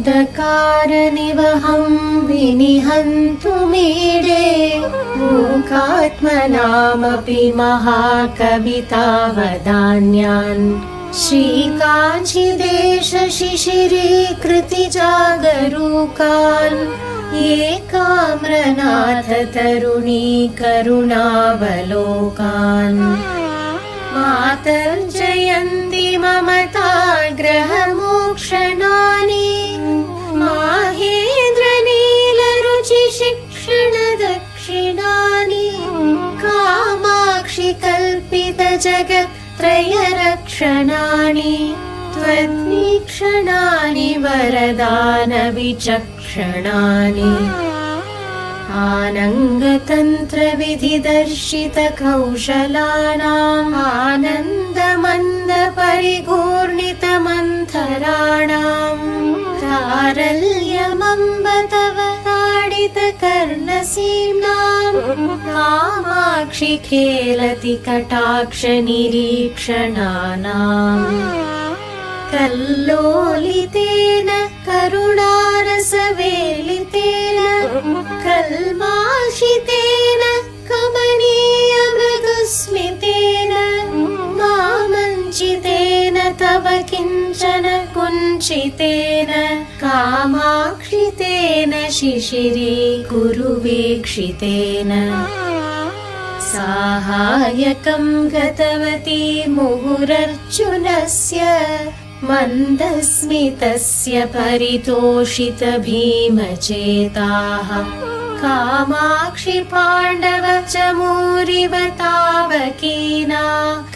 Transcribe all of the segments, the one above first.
अन्धकारनिवहं विनिहन्तु मीडे मूकात्मनामपि महाकवितावदान्यान् श्रीकाञ्चिदेशशिशिरीकृति जागरूकान् एकाम्रनाथ तरुणी करुणावलोकान् मातर्जयन्ति ममताग्रहमोक्षणानि माहेन्द्रनीलरुचिशिक्षणदक्षिणानि कामाक्षि कल्पितजगत्त्रयरक्षणानि त्वद्वीक्षणानि वरदानविचक्षणानि आनङ्गतन्त्रविधिदर्शितकौशलानाम् आनन्दमन्दपरिपूर्णितमन्थराणाम् तारल्यमम्ब तव ताडितकर्णसीम्नाम् कामाक्षि खेलति कटाक्षनिरीक्षणानाम् कल्लोलितेन करुणारसवेलितेन कल्माषितेन कमनीयमृदुस्मितेन मामञ्चितेन तव किञ्चन कुञ्चितेन कामाक्षितेन शिशिरीकुरुवीक्षितेन साहाय्यकं गतवती मुहुरर्जुनस्य मन्दस्मितस्य परितोषितभीमचेताः कामाक्षि पाण्डव च मूरिव तावकीना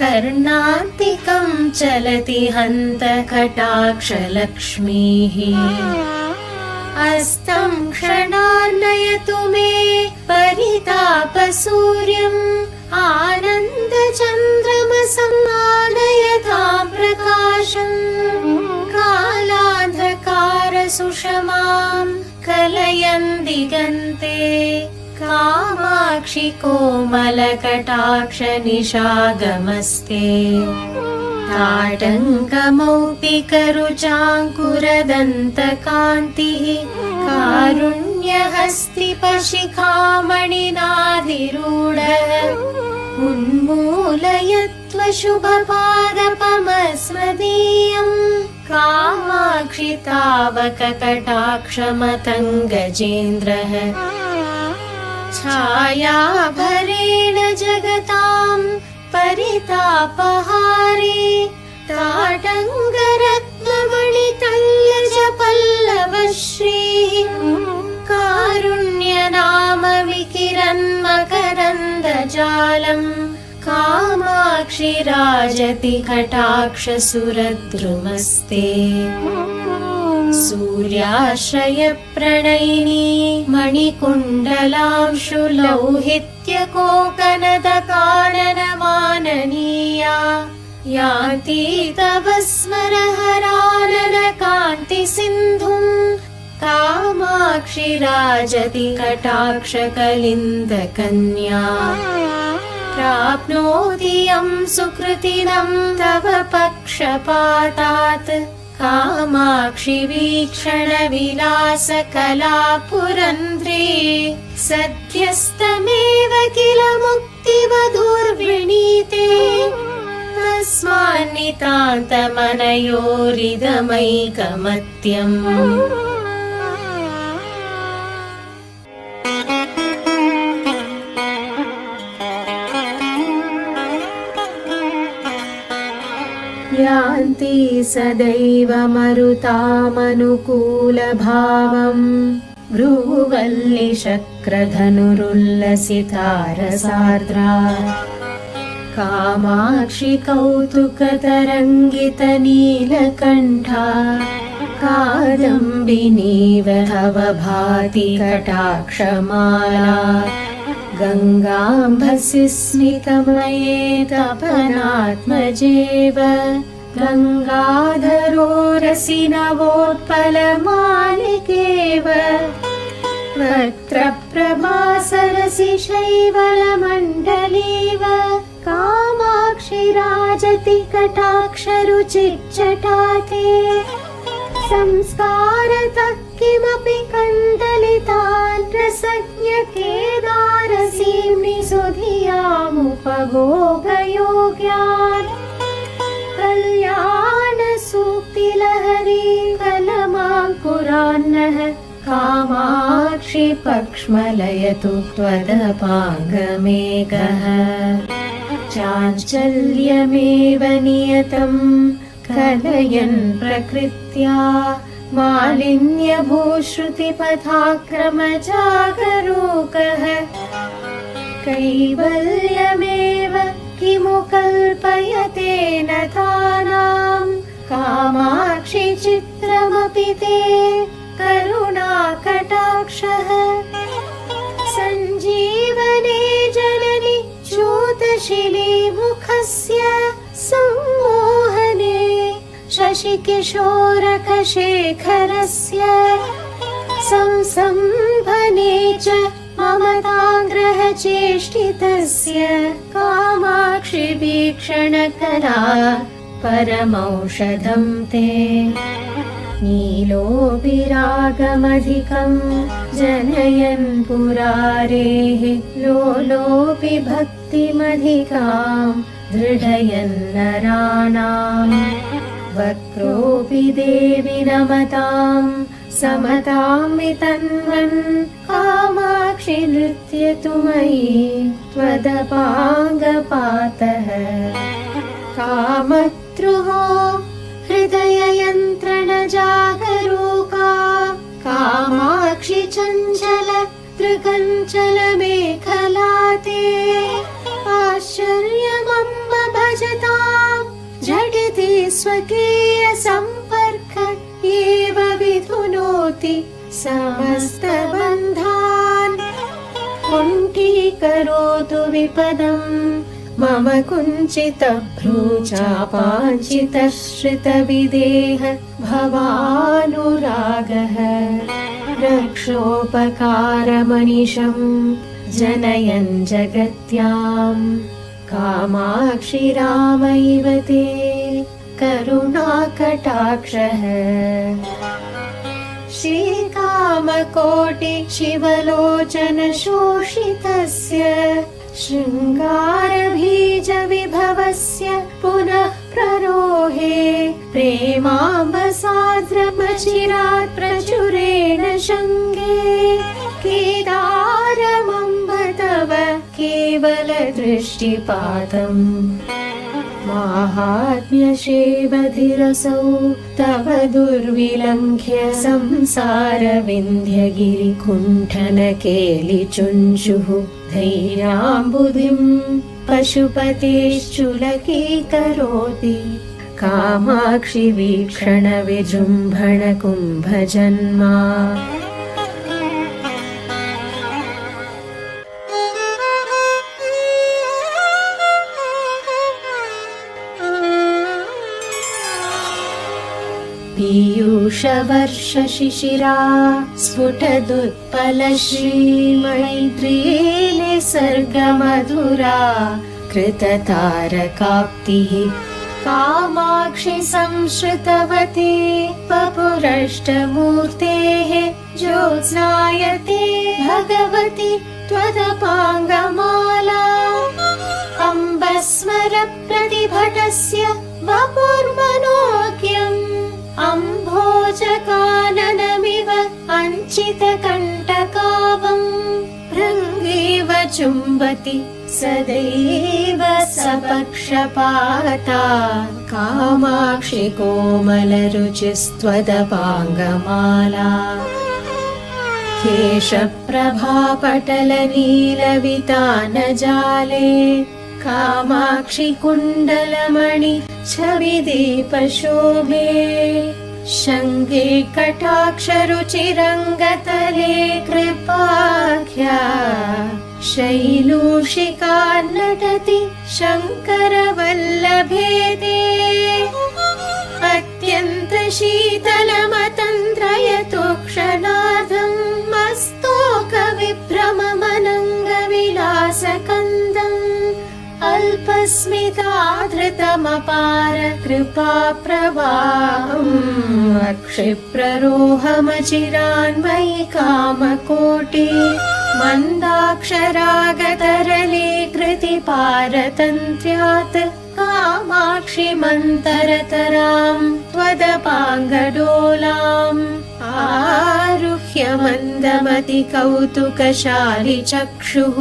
कर्णान्तिकं चलति हन्त कटाक्षलक्ष्मीः अस्तं क्षणान्नयतु मे परितापसूर्यम् आनन्दचन्द्रमसमानयतां प्रकाशम् कालान्धकारसुषमां कलयन् दिगन्ते कामाक्षि कोमलकटाक्षनिशागमस्ते ताटङ्कमौक्तिकरुचाङ्कुरदन्तकान्तिः कारुण्यहस्तिपशिखामणिनाधिरूढः उन्मूलयत्व शुभपादपमस्मदीयम् कामाक्षि तावककटाक्षमतङ्गजेन्द्रः छायाभरेण जगतां परितापहारी ताटङ्गरत्नमणितल्लजपल्लवश्रीः कारुण्यनाम विकिरन्मकरन्दजालम् कामाक्षि राजति कटाक्षसुरद्रुमस्ते सूर्याश्रयप्रणयिनी मणिकुण्डलांशुलौहित्यकोकनदकाननमाननीया यान्ति तव स्मरहराननकान्तिसिन्धुम् कामाक्षि राजति कटाक्षकलिन्दकन्या प्राप्नोति यं सुकृतिनं तव पक्षपातात् कामाक्षि वीक्षणविलासकलापुरन्ध्री सद्यस्तमेव किल मुक्तिवधूर्वृणीते तस्मान्नितान्तमनयोरिदमैकमत्यम् यान्ति सदैव मरुतामनुकूलभावम् भ्रूवल्लिशक्रधनुरुल्लसितारसार्द्रा कामाक्षि कौतुकतरङ्गितनीलकण्ठा कादम्बिनीव तव भाति कटाक्षमाला गङ्गाम्भसि स्मितमये तपनात्मजेव गङ्गाधरो रसिनवोत्पलमालिकेव वक्त्रप्रभासरसि शैवलमण्डलीव कामाक्षि राजति कटाक्षरुचिच्चटाते संस्कारतः किमपि कन्दलितान् रसज्ञकेदारसीम्नि सुधियामुपभोगयोग्यान् कल्याणसूक्तिलहरी कलमाङ्कुरान्नः कामाक्षि पक्ष्मलयतु त्वदपाङ्गमेघः चाञ्चल्यमेव नियतं कलयन् प्रकृत्या मालिन्यभूश्रुतिपथाक्रमजागरूकः कैवल्यमेव किमु कल्पयते न तानां कामाक्षि चित्रमपि ते करुणाकटाक्षः सञ्जीवने जननि च्यूतशिलीमुखस्य सम्मोहने शशिकिशोरकशेखरस्य संसम्भने च ममताग्रहचेष्टितस्य कामाक्षि वीक्षणकला परमौषधं ते नीलोऽपिरागमधिकं जनयन् पुरारेः लोलोऽपि भक्तिमधिकां दृढयन् नराणाम् वक्रोऽपि देवि नमतां समतां वितन्वन् कामाक्षि नृत्यतु मयि त्वदपाङ्गपातः कामत्रुहो हृदययन्त्रणजागरूका कामाक्षि चञ्चल त्रिकञ्चलमेखला ते आश्चर्यमम्ब भजतां झटिति स्वकीयसम्पर्क एव विधुनोति समस्तबन्धान् कुण्ठीकरोतु विपदम् मम कुञ्चितभ्रूचापाञ्चितश्रितविदेह भवानुरागः रक्षोपकारमनिशं जनयन् जगत्यां कामाक्षि रामैव ते करुणाकटाक्षः श्रीकामकोटि शिवलोचन शोषितस्य शृङ्गारबीजविभवस्य पुनः प्ररोहे प्रेमाम्बसाद्रमचिरात् प्रचुरेण शृङ्गे केदारमम्ब तव केवलदृष्टिपातम् माहात्म्यशेवधिरसौ तव दुर्विलङ्घ्य संसारविन्ध्यगिरिकुण्ठनकेलिचुञ्चुः धैर्याम्बुधिं पशुपतेश्चुलकीकरोति कामाक्षि वीक्षण विजृम्भण कुम्भजन्मा पीयूषवर्षशिशिरा स्फुटदुत्पलश्रीमैत्री निसर्गमधुरा कृततारकाप्तिः कामाक्षि संश्रितवती वपुरष्टमूर्तेः ज्योत्स्नायते भगवति त्वदपाङ्गमाला अम्बस्मर प्रतिभटस्य वपुर्मनोज्ञम् अम्भोजकाननमिव अञ्चितकण्टकावम् भृङ्गेव चुम्बति सदैव सपक्षपाता कामाक्षि कोमलरुचिस्त्वदपाङ्गमाला केशप्रभापटलनीलवितानजाले कामाक्षि कुण्डलमणि छविदीपशोभे शङ्गे कटाक्षरुचिरङ्गतले कृपाख्या शैलूषिका नटति शङ्करवल्लभे ते अत्यन्तशीतलमतन्द्रयतो क्षणार्धम् मस्तोकविभ्रममनङ्गविलासकन्दम् अल्प अल्पस्मिताधृतमपार कृपाप्रवाहम् क्षिप्ररोहमचिरान्वयि कामकोटि मन्दाक्षरागतरलीकृति पारतन्त्र्यात् कामाक्षि मन्तरतराम् त्वदपाङ्गडोलाम् आरुह्य मन्दमति कौतुकशालि चक्षुः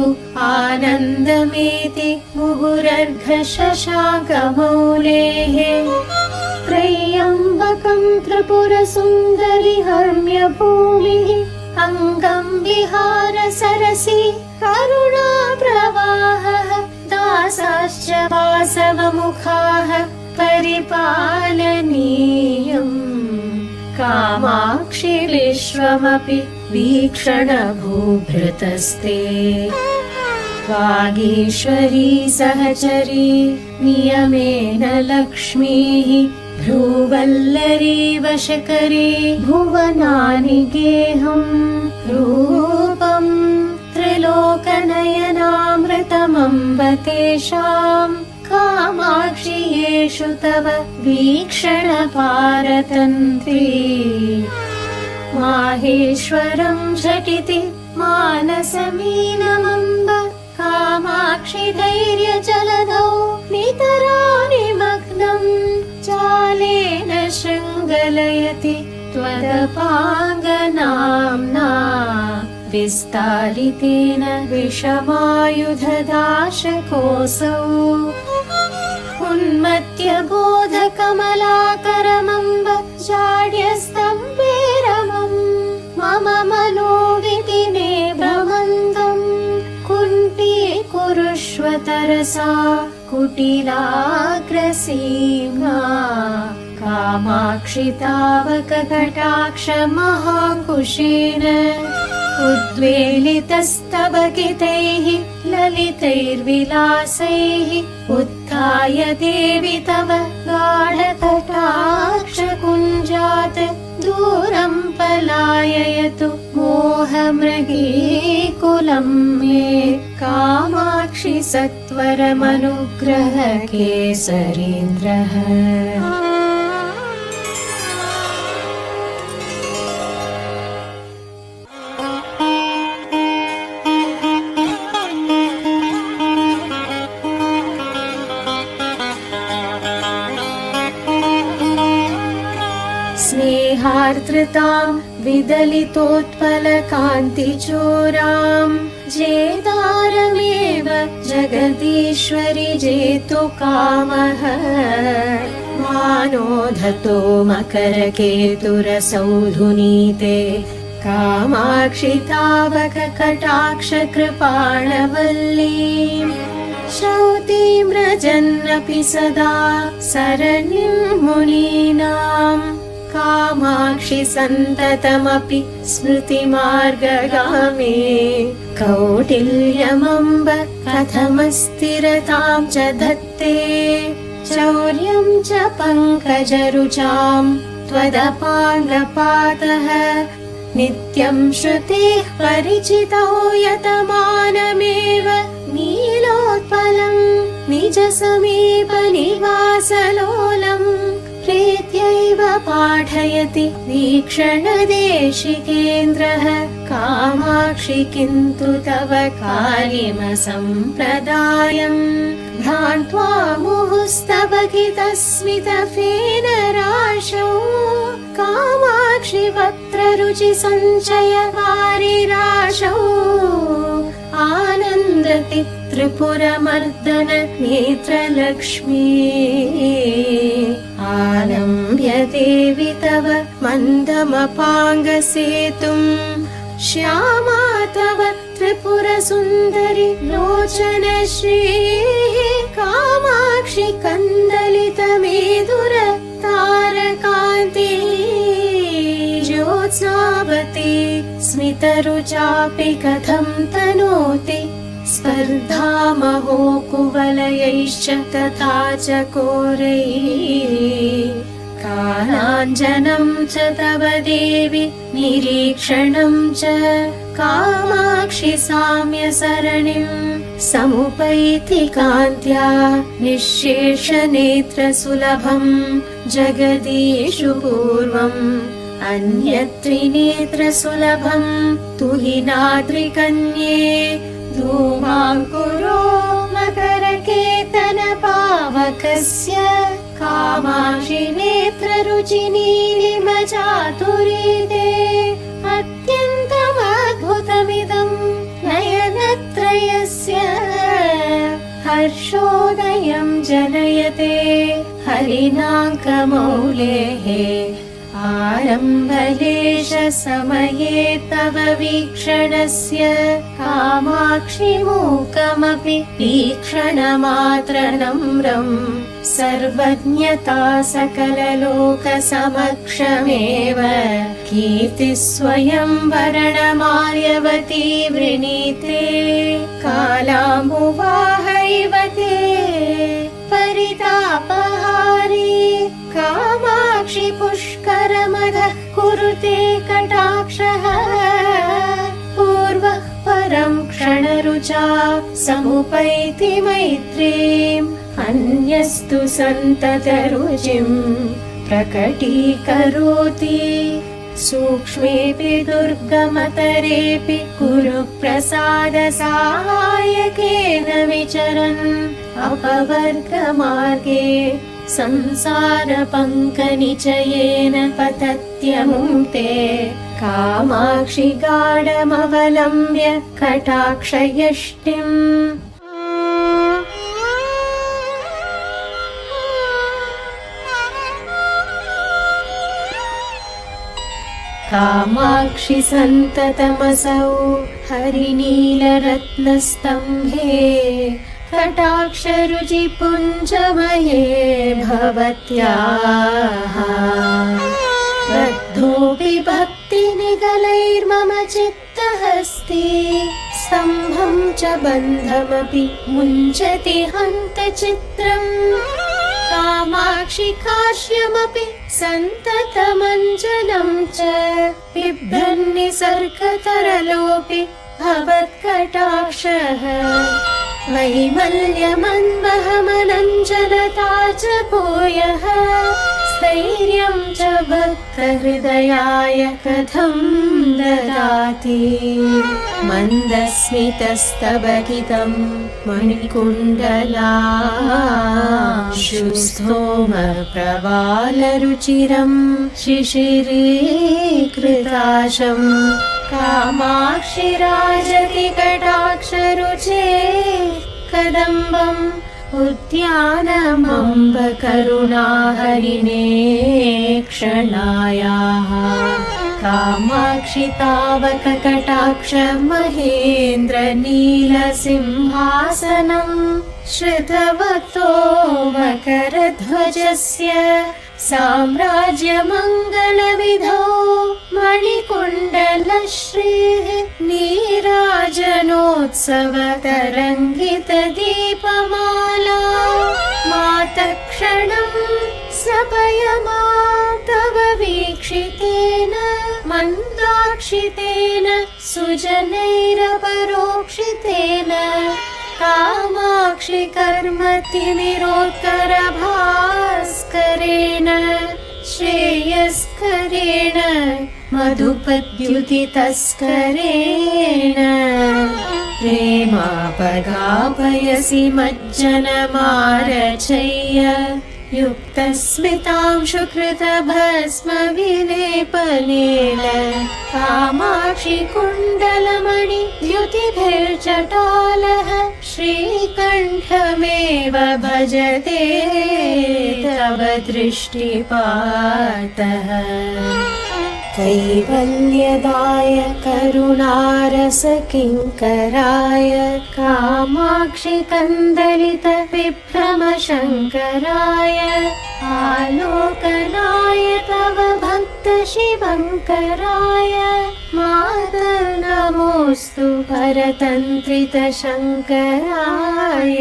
आनन्दमेति मुहुरर्घशशाकमौलेः त्र्यम्बकम् त्रिपुरसुन्दरि हर्म्यभूमिः अङ्गम् विहार सरसि करुणाप्रवाहः दासाश्च वासवमुखाः परिपालनीयम् कामाक्षि विश्वमपि वीक्षणभूभृतस्ते वागीश्वरी सहचरी नियमेन लक्ष्मीः भ्रूवल्लरी वशकरी भुवनानि गेहम् रूपम् त्रिलोकनयनामृतमम्ब तेषाम् कामाक्षि येषु तव वीक्षणपारतन्त्री माहेश्वरम् झटिति मानसमीनमम्ब कामाक्षि धैर्यजलधौ नितरानिमग्नम् चालेन शृङ्गलयति त्वदपाङ्गनाम्ना विस्तारितेन विषमायुधदाशकोऽसौ उन्मत्य बोधकमलाकरमम्ब जाड्यस्तम्भेरमम् मम मनोविधिने भ्रमन्तम् कुरुष्व तरसा कुटिलाग्रसीम्ना कामाक्षि तावक कटाक्ष महाकुशेन उद्वेलितस्तबकितैः ललितैर्विलासैः उत्थाय देवि तव गाढकटाक्षकुञ्जात् दूरं पलाययतु मोहमृगीकुलं मे कामाक्षि सत्वरमनुग्रह केसरीन्द्रः स्नेहार्द्रताम् विदलितोत्पलकान्तिचोराम् जेतारमेव जगदीश्वरि जेतु कामः मानोधतो मकरकेतुरसौधुनीते कामाक्षि तावक कटाक्ष कृपाणवल्लीम् श्रौतीम्रजन्नपि सदा सरण्यं मुनीनाम् कामाक्षि सन्ततमपि स्मृतिमार्गगामे कौटिल्यमम्ब कथमस्थिरतां च धत्ते चौर्यं च पङ्कजरुचां त्वदपाङ्गपातः नित्यं श्रुतेः परिचितौ यतमानमेव नीलोत्पलं निजसमीप निवासलोलम् प्रीत्यैव पाठयति वीक्षणदेशिकेन्द्रः कामाक्षि किन्तु तव कालिमसम्प्रदायम् भ्रान्त्वा मुहुस्तबकितस्मितफेनराशौ कामाक्षि वक्त्ररुचि सञ्चयकारिराशौ आनन्दति त्रिपुरमर्दन नेत्रलक्ष्मी आलम्ब्य देवि तव मन्दमपाङ्गसेतुम् श्यामा तव त्रिपुरसुन्दरि लोचनश्रीः कामाक्षि कन्दलितमेदुर तारकान्ति ज्योत्स्नावती स्मितरुचापि कथं तनोति स्पर्धामहो कुवलयैश्च तथा च कोरैः कालाञ्जनं च तव देवि निरीक्षणं च कामाक्षि साम्यसरणिं समुपैति कान्त्या निःशेषनेत्रसुलभं जगदीषु पूर्वम् अन्यत्रिनेत्रसुलभं तुहिनाद्रिकन्ये धूमाङ्कुरो मकरकेतनपावकस्य कामाक्षि नेत्ररुचिनीलिमचातुरीते अत्यन्तमद्भुतमिदं नयनत्रयस्य हर्षोदयं जनयते हरिनाकमौलेः आरम्भलेश समये तव वीक्षणस्य कामाक्षि मूकमपि वीक्षणमात्र नम्रम् सर्वज्ञता सकललोकसमक्षमेव कीर्तिः स्वयं वरणमार्यवती वृणीते कालाम्बुवाहैव ते परितापहारी कामाक्षि पुष्करमदः कुरुते कटाक्षः पूर्वः परं क्षणरुचा समुपैति मैत्रीम् अन्यस्तु सन्ततरुचिं प्रकटीकरोति सूक्ष्मेऽपि दुर्गमतरेऽपि कुरु प्रसादसाहाय्यकेन विचरन् अपवर्गमार्गे संसारपङ्कनिचयेन पतत्यमुक्ते कामाक्षि गाढमवलम्ब्य कटाक्षयष्टिम् कामाक्षि सन्ततमसौ हरिनीलरत्नस्तम्भे कटाक्षरुचिपुञ्जमये भवत्याः बद्धोऽपि भक्तिनिगलैर्मम चित्तहस्ति स्तम्भं च बन्धमपि मुञ्चति हन्तचित्रम् कामाक्षि काश्यमपि सन्ततमञ्जनं च बिभ्रन्निसर्गतरलोऽपि भवत्कटाक्षः वैमल्यमन्वहमनञ्जनता च भूयः स्थैर्यं च भक्तहृदयाय कथं ददाति मन्दस्मितस्तबकितं मणिकुण्डलाशुस्थोमप्रवालरुचिरं शिशिरीकृताशं कामाक्षि राजति कटाक्षरुचे कदम्बम् उद्यानमम्ब करुणाहरिणे क्षणायाः कामाक्षि तावक कटाक्ष महेन्द्र नीलसिंहासनम् श्रुतवतो मकरध्वजस्य साम्राज्यमङ्गलविधौ मणिकुण्डलश्रीः नीराजनोत्सवतरङ्गितदीपमाला मातक्षणं सपयमा तव वीक्षितेन मन्दाक्षितेन सुजनैरपरोक्षितेन कामाक्षि कर्मतिमिरोत्करभास्करेण श्रेयस्करेण मधुपद्युतितस्करेण प्रेमापगापयसि मज्जनमारचय्य युक्तस्मितांशुकृतभस्मविलेपनेन कामाक्षि कुण्डलमणि द्युतिभिर्जटालः श्रीकण्ठमेव भजते तव दृष्टिपातः कैवल्यदाय करुणारसकिङ्कराय कामाक्षि कन्दलित विभ्रमशङ्कराय आलोकनाय तव भक्त शिवङ्कराय मातर्नमोऽस्तु परतन्त्रित शङ्कराय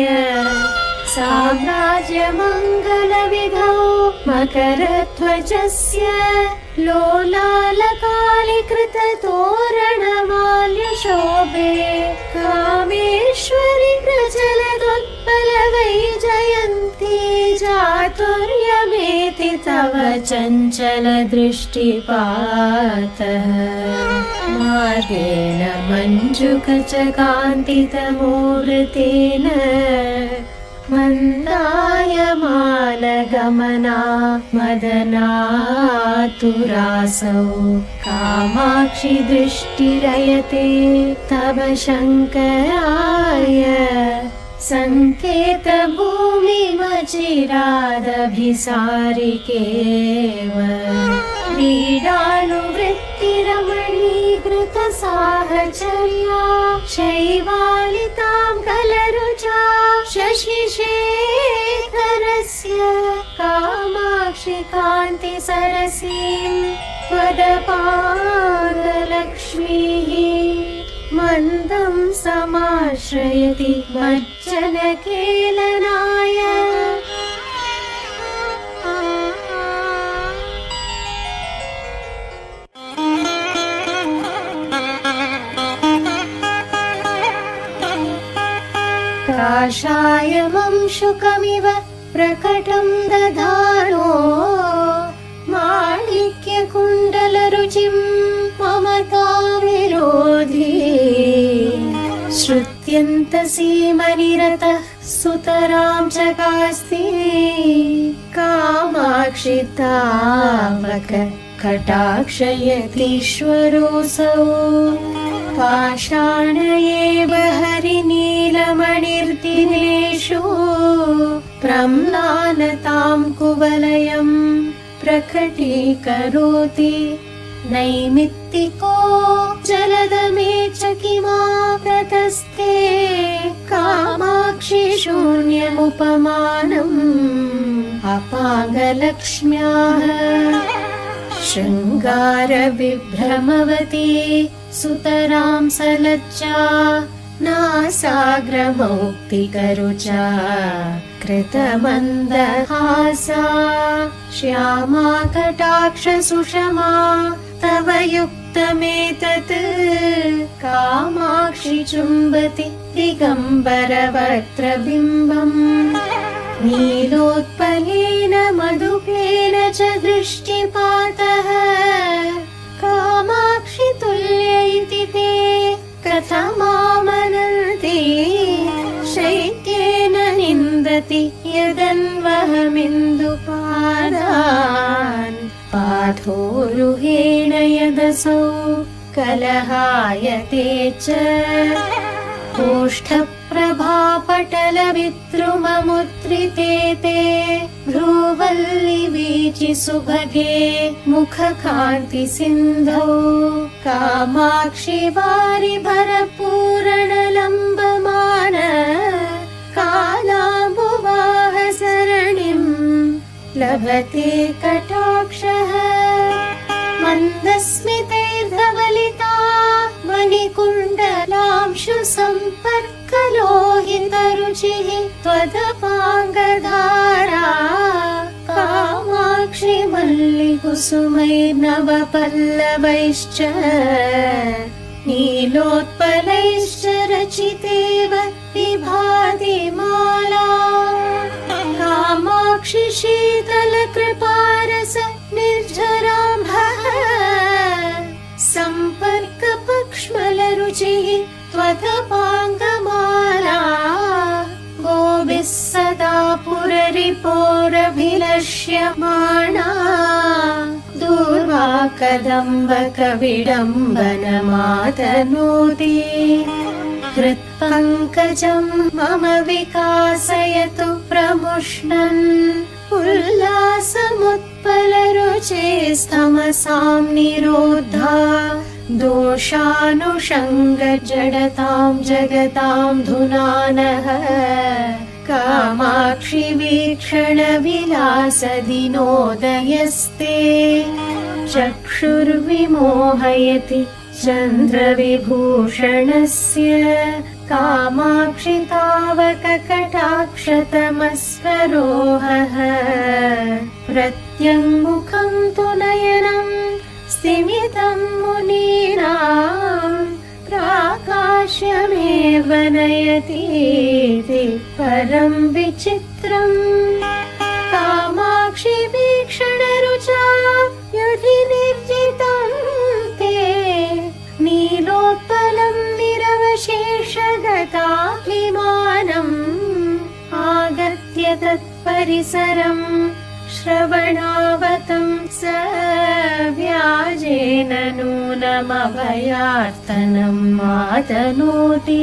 साम्राज्यमङ्गलविधौ मकरध्वजस्य लोलालकालिकृततोरणमाल्यशोभे कामेश्वरि प्रचलदुत्पलवैजयन्ती चातुर्यमेति तव चञ्चलदृष्टिपातः मार्गेण मञ्जुकचकान्तितमूर्तेन मन्दायमानगमना मदनातुरासौ कामाक्षि दृष्टिरयते तव शङ्कराय सङ्केतभूमिमचिरादभिसारिकेव क्रीडानुवृत्तिरमणीकृतसाहचर्या शैवालितां कलरुचा शशिशेखरस्य कामाक्षि कान्तिसरसीं त्वदपादलक्ष्मीः मन्दं समाश्रयति मज्जनकेलनाय काषायमं शुकमिव प्रकटं दधानो माणिक्यकुण्डलरुचिं ममताविरोधी श्रुत्यन्तसीमनिरतः सुतरां चकास्ति कामाक्षि तावक कटाक्षयतीश्वरोऽसौ पाषाण एव हरिनीलमणिर्दिनेषु प्रम्लानतां कुवलयं प्रकटीकरोति नैमित्तिको जलदमे च किमाप्रतस्ते कामाक्षि शून्यमुपमानम् अपाङ्गलक्ष्म्याः शृङ्गारविभ्रमवती सुतरां सलज्जा नासाग्रमौक्तिकरुचा कृतमन्दहासा श्यामा कटाक्षसुषमा तव युक्तमेतत् कामाक्षि चुम्बति दिगम्बरवक्त्रबिम्बम् नीलोत्पलेन मधुपेन च दृष्टिपातः कामाक्षि तुल्य इति ते कथमामनन्ति शैत्येन निन्दति यदन्वहमिन्दुपादान् पाथोरुहेण यदसौ कलहायते च ओष्ठप्रभापटलविद्रुममुद्रिते ते भ्रूवल्लिवीचि सुभगे मुखकान्तिसिन्धौ कामाक्षि वारिभरपूरणलम्बमान कालाम्बुवाहसरणिं लभते कटाक्षः मन्दस्मितैर्धवलिता मणिकुण्डलांशु सम्पर्कलोहितरुचिः त्वदपाङ्गधारा कामाक्षि मल्लिकुसुमैर्नवपल्लवैश्च नीलोत्पलैश्च रचितेव विभाति माला कामाक्षि शीतलकृपारस निर्झराम्भः सम्पर्कपक्ष्मलरुचिः त्वदपाङ्गमाला गोभिः सदा पुररिपोरभिलक्ष्यमाणा दूर्वा कदम्बकविडम्बनमातनोति हृत्पङ्कजं मम विकासयतु प्रमुष्णन् उल्लासमुत्पलरुचेस्तमसां निरोधा दोषानुषङ्गजडतां जगतां धुनानः कामाक्षि वीक्षणविलासदिनोदयस्ते चक्षुर्विमोहयति चन्द्रविभूषणस्य कामाक्षि तावककटाक्षतमस्वरोहः प्रत्यङ्मुखं तु नयनम् स्तिमितं मुनीनां प्राकाश्यमेव नयतीति परं विचित्रम् कामाक्षि वीक्षणरुचा युधि निर्जितं ते नीलोत्पलं निरवशेषगताभिमानम् आगत्य तत्परिसरं श्रवणावतं स व्याजेन नूनमभयार्तनं मातनोति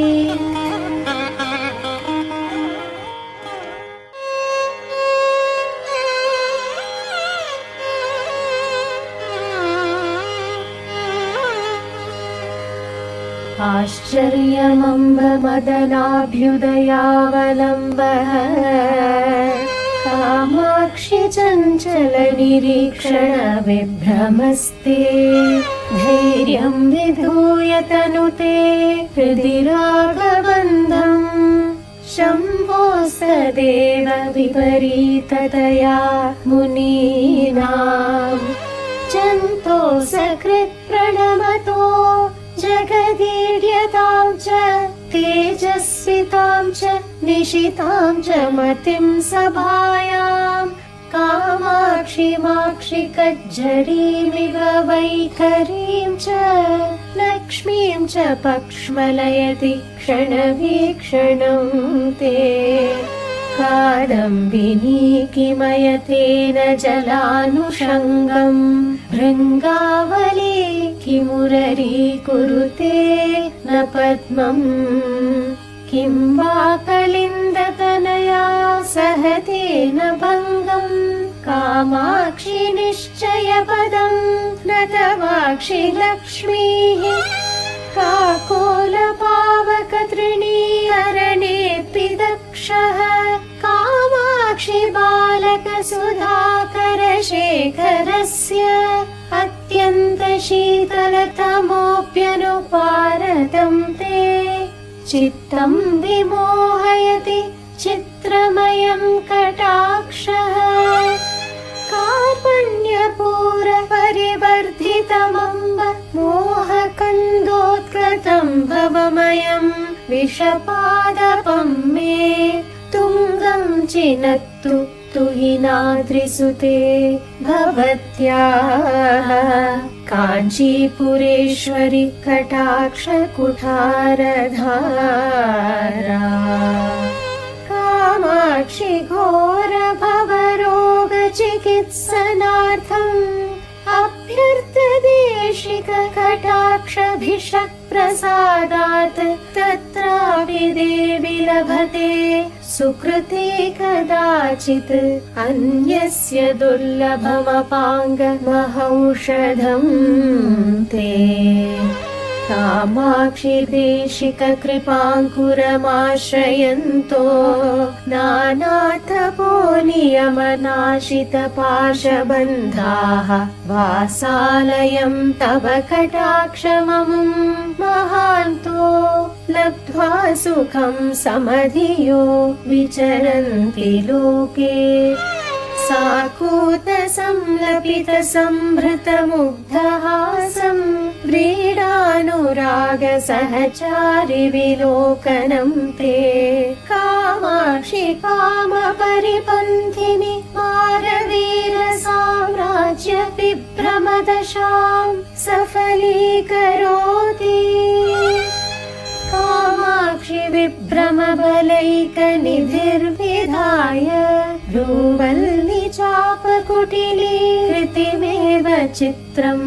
आश्चर्यमम्बमदनाभ्युदयावलम्बः कामाक्षि चञ्चलनिरीक्षण विभ्रमस्ते धैर्यं विधूय तनुते हृदि रागबन्धम् शम्भो सदेव विपरीततया मुनीनां जन्तो सकृत् प्रणमतो जगदीड्यतां च तेजस्वितां च निशितां च मतिं सभायां कामाक्षिमाक्षि कज्जरीमिव वैखरीं च लक्ष्मीं च पक्ष्मलयति क्षणवीक्षणं ते कादम्बिनी किमयतेन जलानुषङ्गम् भृङ्गावली किमुररीकुरुते न पद्मम् किं वा कलिन्दतनया सहतेन भङ्गम् कामाक्षि निश्चयपदं न तवाक्षि लक्ष्मीः काकोलपावकतृणी अरणेऽपि दक्षः कामाक्षि बालकसुधाकरशेखरस्य अत्यन्तशीतलतमोऽप्यनुपारतं ते चित्तं विमोहयति चित्रमयं कटाक्षः कार्पण्यपूरपरिवर्धितमम्ब मोहकन्दोत्कृतं भवमयं विषपादपं मे तुङ्गं चिनत्तु तुहिनाद्रिसुते भवत्याः काञ्चीपुरेश्वरि कटाक्षकुठारधारा कामाक्षि घोरभवरोगचिकित्सनार्थम् अभ्यर्थदेशिक कटाक्षभिषक् प्रसादात् तत्रापि देवि लभते सुकृते कदाचित् अन्यस्य दुर्लभमपाङ्गमहौषधं ते कामाक्षि देशिक कृपाङ्कुरमाश्रयन्तो नानातपोनियमनाशित पाशबन्धाः वासालयं तव कटाक्षममुं महान्तो लब्ध्वा सुखं समधियो विचरन्ति लोके साकूतसंलपितसंभृतमुग्धहासं व्रीडानुरागसहचारि विलोकनं ते कामाक्षि कामपरिपन्थिनि मारवीरसाम्राज्य विभ्रमदशां सफलीकरोति कामाक्षि विभ्रमबलैकनिधिर्विधाय भ्रूवल्लि चापकुटिली कृतिमेव चित्रं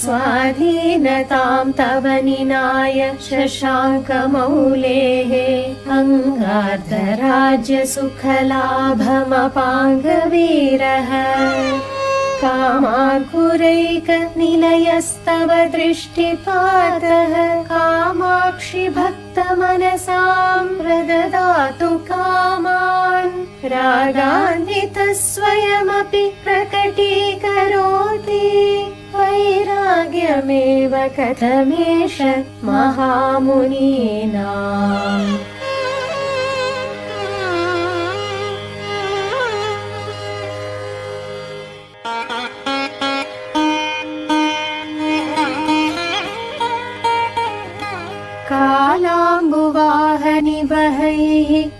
स्वाधीनतां तव निनाय शशाङ्कमौलेः अङ्गार्धराज्यसुखलाभमपाङ्गवीरः कामाकुरैकनिलयस्तव दृष्टिपातः कामाक्षि भक्तमनसां प्रददातु कामान् रागान्वितः स्वयमपि प्रकटीकरोति वैराग्यमेव कथमेष महामुनीनाम्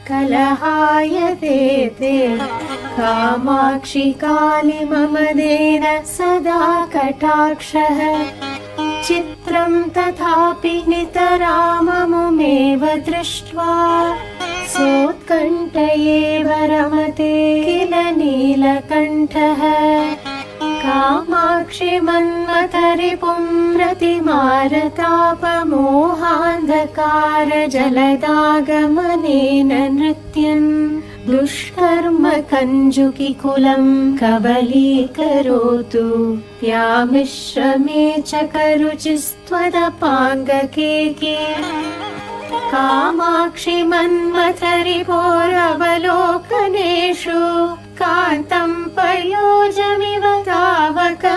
कलहायते ते कामाक्षि कालि मम देन सदा कटाक्षः चित्रं तथापि नितराममुमेव दृष्ट्वा सोत्कण्ठयेव रमते किल नीलकण्ठः कामाक्षि मन्मथरिपुं प्रतिमारतापमोहान्धकार जलदागमनेन नृत्यन् दुष्कर्म कञ्जुकिकुलं कबलीकरोतु व्यामिश्रमे चकरुचिस्त्वदपाङ्गकेके कामाक्षि मन्मथरिपोरवलोकनेषु कान्तं पयोजमिव तावकमक्षिपादम्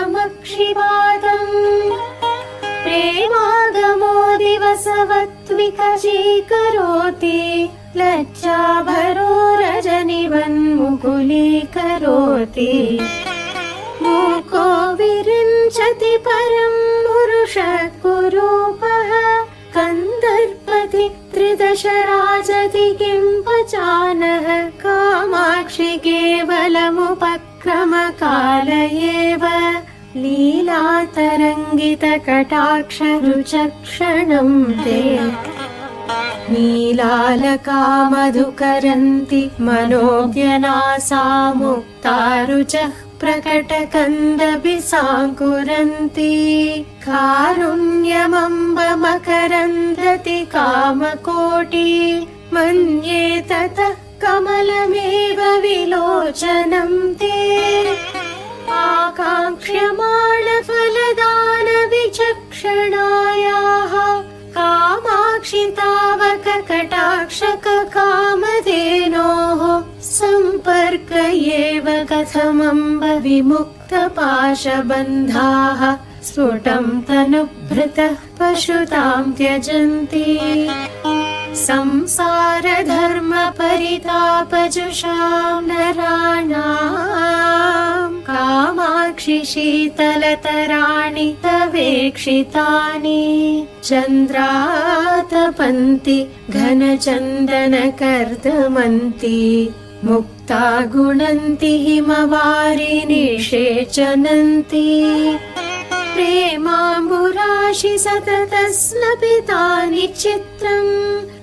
प्रेमागमो दिवसवत्विकजीकरोति लज्जाभरो रजनिवन्मुकुलीकरोति मूको विरिञ्चति परं पुरुषः कुरूपः कन्दर्पति त्रिदश राजति किं पचानः कामाक्षि केवलमुपक्रमकाल एव लीलातरङ्गितकटाक्षरुचक्षणं ते नीलालकामधुकरन्ति मनोज्ञनासा मुक्तारुचः प्रकटकन्दभिसाङ्कुरन्ति कारुण्यमम्बमकरन्दति कामकोटि मन्ये ततः कमलमेव विलोचनं ते आकाङ्क्ष्यमाणफलदानविचक्षणायाः कामाक्षि तावक कटाक्षककामधेनोः सम्पर्क एव कथमम्ब विमुक्तपाशबन्धाः स्फुटं तनुभृतः पशुतां त्यजन्ति संसारधर्म परितापजुषां नराणां कामाक्षि शीतलतराणि तवेक्षितानि चन्द्रातपन्ति घनचन्दनकर्दमन्ति मुक्ता गुणन्ति हिमवारि निषेचनन्ति प्रेमाम्बुराशि सततस्नपितानि चित्रं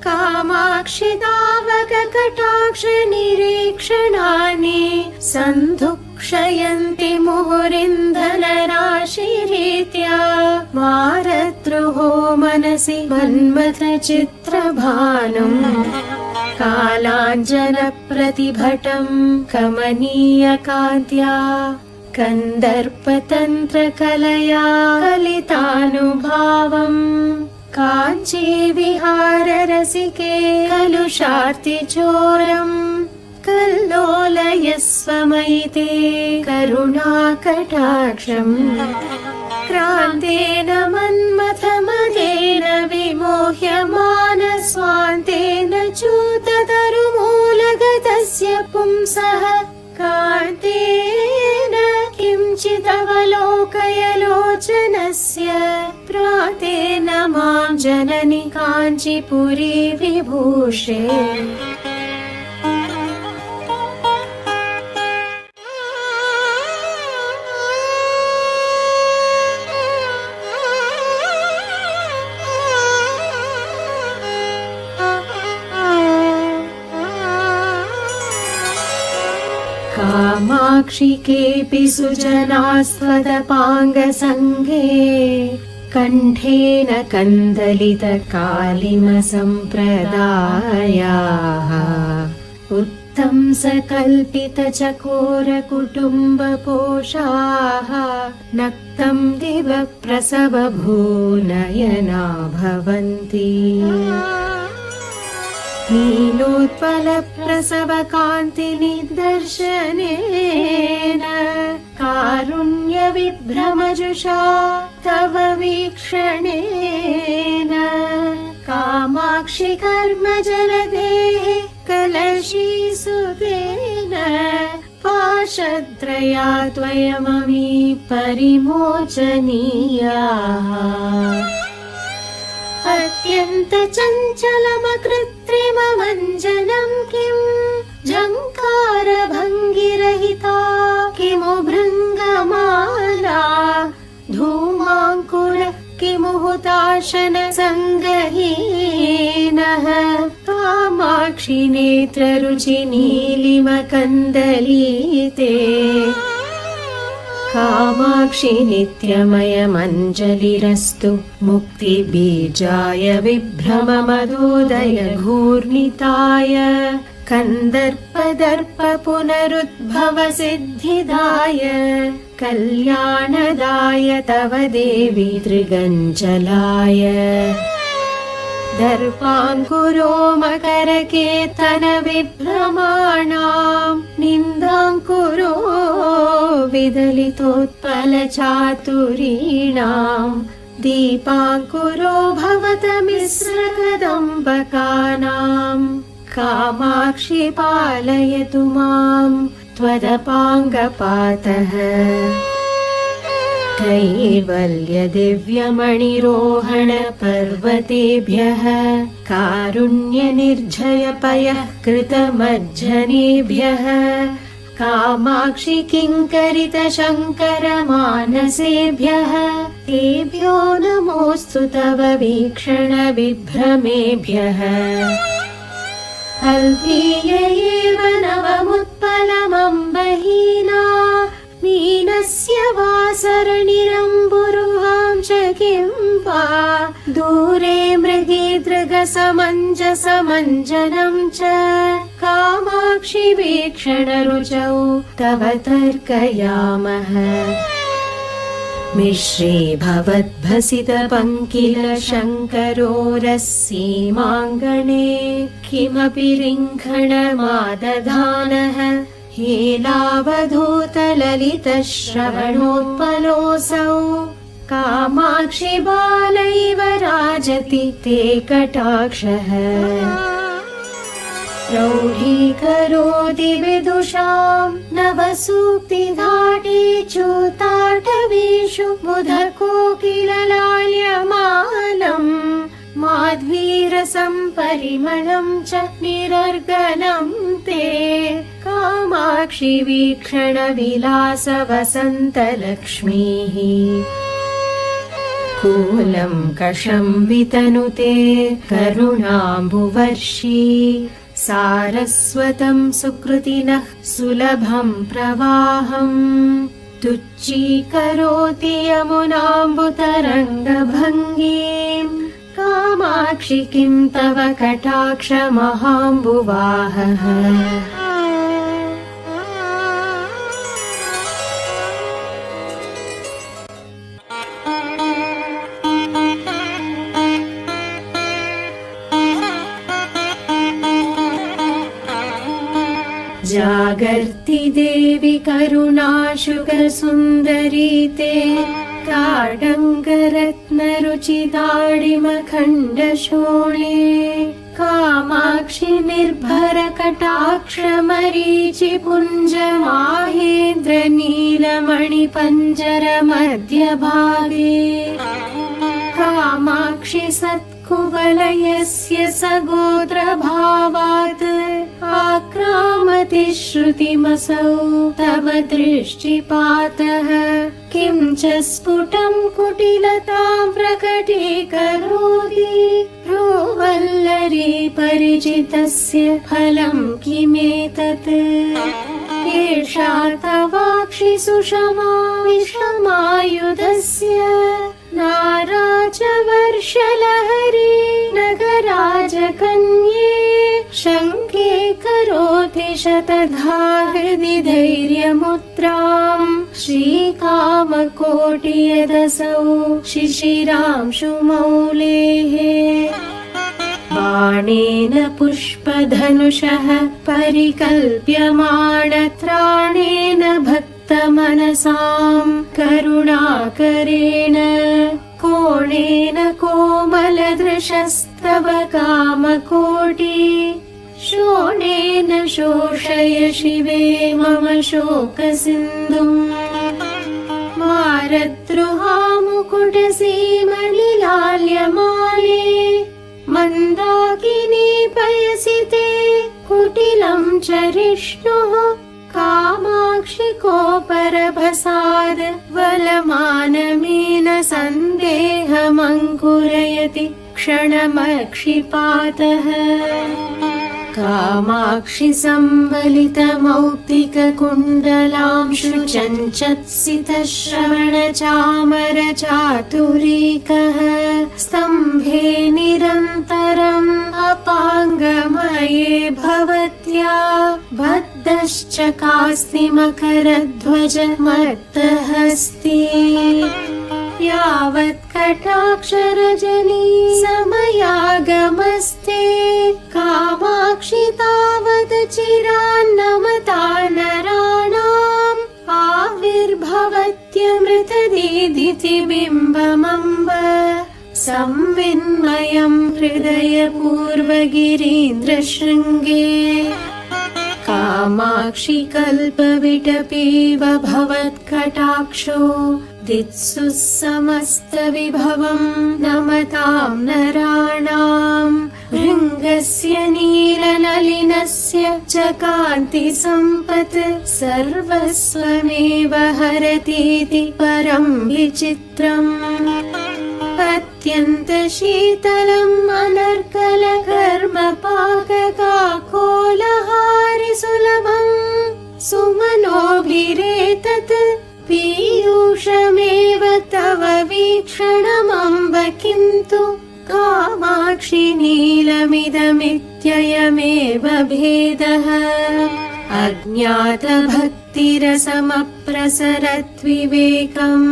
कामाक्षि तावक कटाक्ष निरीक्षणानि सन्धुक्षयन्ति मुहुरिन्धनराशिरीत्या मारद्रुहो मनसि मन्मथ चित्रभानुम् कालाञ्जनप्रतिभटं कमनीयकान्त्या कन्दर्पतन्त्रकलया कलितानुभावम् काञ्चीविहाररसिके कलुषार्तिचोरम् कल्लोलयस्वमयि ते करुणाकटाक्षम् क्रान्तेन मन्मथमदेन विमोह्यमान स्वान्तेन चूततरुमूलगतस्य पुंसः कान्तेन किञ्चिदवलोकय लोचनस्य प्रातेन मां जननि काञ्चीपुरी विभूषे कामाक्षि केऽपि सुजनास्त्वदपाङ्गसङ्गे कण्ठेन कन्दलितकालिमसम्प्रदायाः उत्तंसकल्पितचकोरकुटुम्बपोषाः नक्तं दिवप्रसवभूनयना भवन्ति नीलोत्पलप्रसवकान्तिनिदर्शनेन कारुण्यविभ्रमजुषा तव वीक्षणेन कामाक्षि कर्मजलदेः कलशीसुतेन पाशत्रया त्वयममी परिमोचनीया अत्यन्तचञ्चलमकृत्र परिममञ्जनं किं झङ्कारभङ्गिरहिता किमु भृङ्गमाला धूमाङ्कुर किमु हुताशन सङ्गहीनः कामाक्षि नेत्ररुचि नीलिमकन्दलीते कामाक्षि नित्यमयमञ्जलिरस्तु मुक्तिबीजाय विभ्रममदोदय घूर्णिताय कन्दर्पदर्प पुनरुद्भव सिद्धिदाय कल्याणदाय तव देवी त्रिगञ्जलाय दर्पाङ्कुरो मकरकेतन विभ्रमाणां निन्दाङ्कुरो विदलितोत्पलचातुरीणां दीपाङ्कुरो भवतमिश्रकदम्बकानां कामाक्षि पालयतु मां त्वदपाङ्गपातः कैवल्य दिव्यमणिरोहण पर्वतेभ्यः कारुण्य निर्झय पयः कृतमज्जनेभ्यः कामाक्षि किङ्करित शङ्कर मानसेभ्यः तेभ्यो नमोऽस्तु तव वीक्षण विभ्रमेभ्यः अल्पीय एव नवमुत्पलमम्बहीना मीनस्य वासरणिरम्बुरुहां च किं वा दूरे मृगीदृगसमञ्जसमञ्जनं च कामाक्षि वीक्षणरुचौ तव तर्कयामः मिश्रे भवद्भसित पङ्किल शङ्करोरसीमाङ्गणे किमपि रिङ्खणमादधानः हेलावधूतललितश्रवणोत्पलोऽसौ कामाक्षि बाल इव राजति ते कटाक्षः प्रौढीकरोति विदुषां नवसूक्तिघाटे चूताटवीषु बुधकोकिललाल्यमालम् माध्वीरसं परिमलं च निरर्गलं ते कामाक्षि वीक्षण विलास वसन्तलक्ष्मीः कूलं कषं वितनुते करुणाम्बुवर्षी सारस्वतं सुकृतिनः सुलभं प्रवाहम् तुच्छीकरोति यमुनाम्बुतरङ्गभङ्गीम् कामाक्षि किं तव कटाक्ष महाम्बुवाहः जागर्ति देवि करुणाशुकसुन्दरी ते काडङ्गरत्नरुचिताडिमखण्डशोणे कामाक्षि निर्भर कटाक्ष मरीचि पुञ्ज माहेन्द्र नीलमणिपञ्जर मध्यभागे कामाक्षि सत्कुवलयस्य सगोत्रभावात् आक्रामति श्रुतिमसौ तव दृष्टिपातः किं च स्फुटं कुटिलतां प्रकटीकरोति भ्रूवल्लरी परिचितस्य फलं किमेतत् एषा तवाक्षि सुषमा विषमायुधस्य नाराजवर्षलहरी नगराजकन्ये शङ्के करोति शतधा हृदि धैर्यमुद्रां श्रीकामकोटियदसौ शिशिरांशुमौलेः बाणेन पुष्पधनुषः परिकल्प्यमाणत्राणेन भक्तमनसां करुणाकरेण कोणेन कोमलदृशस्तव कामकोटि शोणेन शोषय शिवे मम शोकसिन्धुम् मारद्रुहा मुकुटसीमनिलाल्यमाले मन्दाकिनी पयसिते कुटिलं चरिष्णुः कामाक्षि कोपरभसाद वलमानमेन सन्देहमङ्कुरयति क्षणमक्षिपातः कामाक्षि संवलितमौक्तिककुण्डलांशु चञ्चत्सितः श्रवणचामर चातुरीकः स्तम्भे निरन्तरम् अपाङ्गमये भवत्या बद्धश्चकास्ति मकरध्वज मत्तहस्ते यावत् कटाक्षरजनी समयागमस्ते कामाक्षि तावत् चिरान्नमता नराणाम् आविर्भवत्यमृतदीदिति बिम्बमम्ब संविन्मयम् हृदयपूर्वगिरीन्द्रशृङ्गे कामाक्षि कल्पविटपीव भवत्कटाक्षो दित्सु समस्तविभवम् नमताम् नराणाम् भृङ्गस्य नीलनलिनस्य च कान्ति सम्पत् सर्वस्वमेव हरतीति परम् विचित्रम् अत्यन्तशीतलम् अनर्कलकर्मपाककाकोलहारिसुलभम् सुमनोभिरेतत् पीयूषमेव तव वीक्षणमम्ब किन्तु कामाक्षि नीलमिदमित्ययमेव भेदः अज्ञातभक्तिरसमप्रसरद्विवेकम्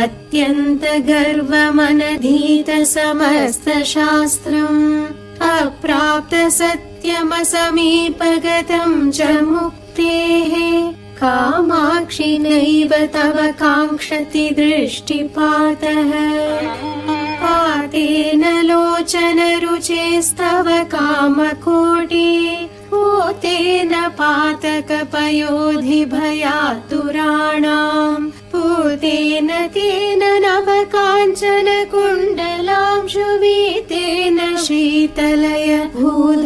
अत्यन्तगर्वमनधीतसमस्तशास्त्रम् अप्राप्तसत्यमसमीपगतम् च मुक्तेः कामाक्षि नैव तव काङ्क्षति दृष्टिपातः पातेन लोचनरुचेस्तव कामकोटि पूतेन पातकपयोधिभयातुराणाम् पूतेन तेन नवकाञ्चन कुण्डलांशु वीतेन शीतलय भूध